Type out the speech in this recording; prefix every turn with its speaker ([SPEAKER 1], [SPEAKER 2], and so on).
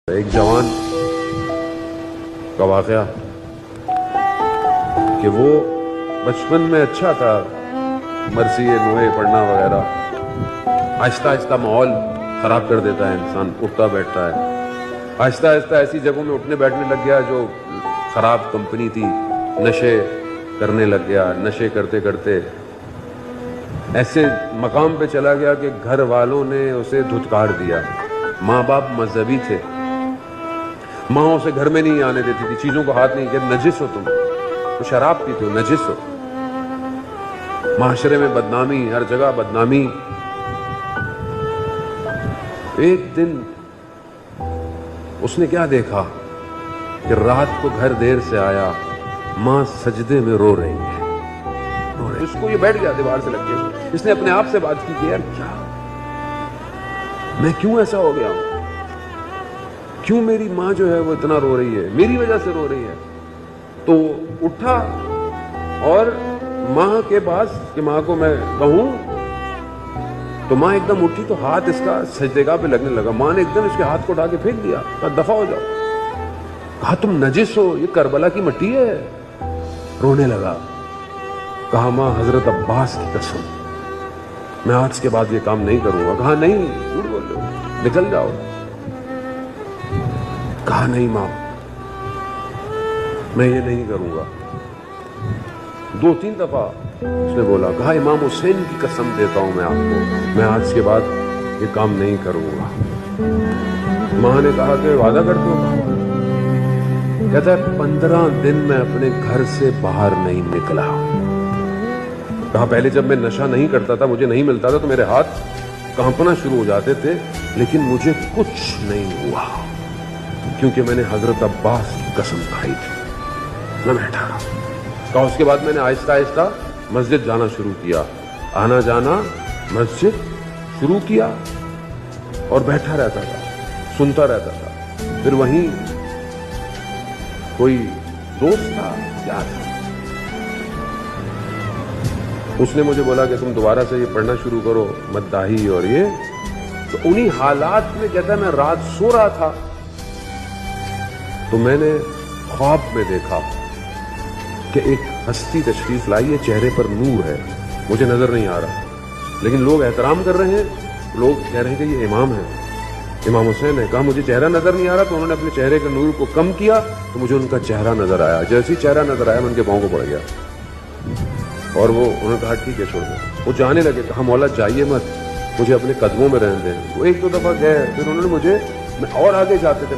[SPEAKER 1] ایک جوان کا واقعہ کہ وہ بچپن میں اچھا تھا، مرثی نوحے پڑھنا وغیرہ، آہستہ آہستہ ماحول خراب کر دیتا ہے، انسان اٹھتا بیٹھتا ہے، آہستہ آہستہ ایسی جگہوں میں اٹھنے بیٹھنے لگ گیا جو خراب کمپنی تھی، نشے کرنے لگ گیا، نشے کرتے کرتے ایسے مقام پہ چلا گیا کہ گھر والوں نے اسے دھتکار دیا۔ ماں باپ مذہبی تھے، ماں اسے گھر میں نہیں آنے دیتی تھی، چیزوں کو ہاتھ نہیں کہ نجس ہو، تو شراب پیتے ہو، نجس ہو، معاشرے میں بدنامی، ہر جگہ بدنامی۔ ایک دن اس نے کیا دیکھا کہ رات کو گھر دیر سے آیا، ماں سجدے میں رو رہی ہے، اس کو یہ بیٹھ گیا دیوار سے لگ کے، اس نے اپنے آپ سے بات کی کہ یار کیا میں کیوں ایسا ہو گیا ہوں، کیوں میری ماں جو ہے وہ اتنا رو رہی ہے، میری وجہ سے رو رہی ہے۔ تو اٹھا اور ماں کے پاس کہ ماں کو میں کہوں، تو ماں ایک دم اٹھی تو ہاتھ اس کا سجدگاہ پہ لگنے لگا، ماں نے ایک دم اس کے ہاتھ کو اٹھا کے پھینک دیا، کہا دفع ہو جاؤ، کہا تم نجس ہو، یہ کربلا کی مٹی ہے، رونے لگا۔ کہا ماں حضرت عباس کی قسم میں آج کے بعد یہ کام نہیں کروں گا۔ کہا نہیں، جھوٹ بول رہے ہو، نکل جاؤ۔ کہا نہیں ماں، میں یہ نہیں کروں گا۔ 2-3 دفعہ اس نے بولا، کہا امام حسین کی قسم دیتا ہوں میں آپ کو، میں آج کے بعد یہ کام نہیں کروں گا۔ ماں نے کہا کہ وعدہ کرتے ہو؟ کہتا ہے 15 دن میں اپنے گھر سے باہر نہیں نکلا۔ کہا پہلے جب میں نشہ نہیں کرتا تھا، مجھے نہیں ملتا تھا تو میرے ہاتھ کانپنا شروع ہو جاتے تھے، لیکن مجھے کچھ نہیں ہوا کیونکہ میں نے حضرت عباس کی قسم کھائی تھی۔ میں بیٹھا رہا۔ کہا اس کے بعد میں نے آہستہ آہستہ مسجد جانا شروع کیا، آنا جانا مسجد شروع کیا، اور بیٹھا رہتا تھا، سنتا رہتا تھا۔ پھر وہیں کوئی دوست تھا، کیا تھا، اس نے مجھے بولا کہ تم دوبارہ سے یہ پڑھنا شروع کرو، مداحی اور یہ۔ تو انہی حالات میں کہتا ہے میں رات سو رہا تھا تو میں نے خواب میں دیکھا کہ ایک ہستی تشریف لائی ہے، چہرے پر نور ہے، مجھے نظر نہیں آ رہا، لیکن لوگ احترام کر رہے ہیں، لوگ کہہ رہے ہیں کہ یہ امام ہے، امام حسین ہے۔ کہا مجھے چہرہ نظر نہیں آ رہا، تو انہوں نے اپنے چہرے کے نور کو کم کیا تو مجھے ان کا چہرہ نظر آیا۔ جیسے ہی چہرہ نظر آیا میں ان کے پاؤں کو پڑ گیا، اور وہ انہوں نے کہا ٹھیک ہے چھوڑ دو۔ وہ جانے لگے، کہا مولا جائیے مت، مجھے اپنے قدموں میں رہنے دیں۔ وہ 1-2 دفعہ گئے، پھر انہوں نے مجھے اور آگے جاتے تھے